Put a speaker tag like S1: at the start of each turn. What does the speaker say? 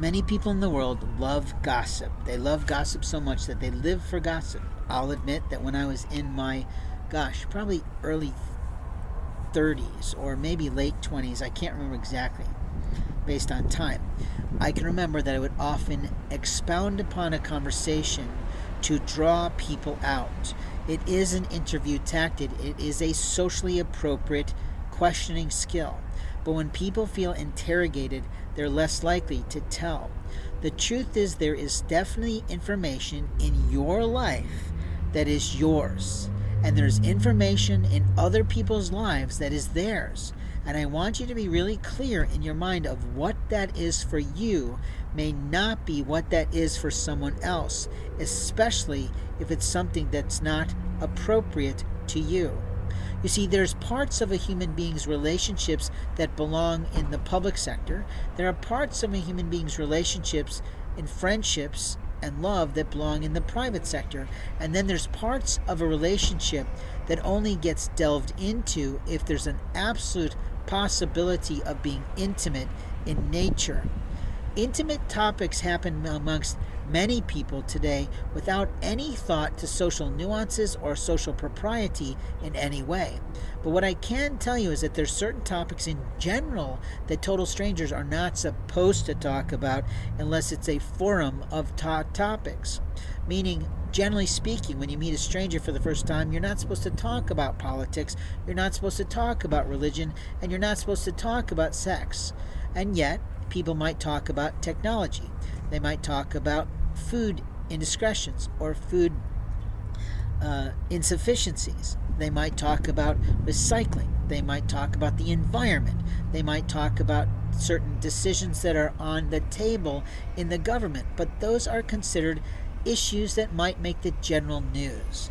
S1: Many people in the world love gossip. They love gossip so much that they live for gossip. I'll admit that when I was in my, probably early 30s or maybe late 20s, I can't remember exactly based on time, I can remember that I would often expound upon a conversation to draw people out. It is an interview tactic. It is a socially appropriate questioning skill. But when people feel interrogated, they're less likely to tell. The truth is, there is definitely information in your life that is yours, and there's information in other people's lives that is theirs. And I want you to be really clear in your mind of what that is for you may not be what that is for someone else, especially if it's something that's not appropriate to you. You see, there's parts of a human being's relationships that belong in the public sector. There are parts of a human being's relationships in friendships and love that belong in the private sector. And then there's parts of a relationship that only gets delved into if there's an absolute possibility of being intimate in nature. Intimate topics happen amongst many people today without any thought to social nuances or social propriety in any way. But what I can tell you is that there's certain topics in general that total strangers are not supposed to talk about unless it's a forum of topics. Meaning, generally speaking, when you meet a stranger for the first time, you're not supposed to talk about politics, you're not supposed to talk about religion, and you're not supposed to talk about sex. And yet, people might talk about technology. They might talk about food indiscretions or food insufficiencies. They might talk about recycling. They might talk about the environment. They might talk about certain decisions that are on the table in the government. But those are considered issues that might make the general news.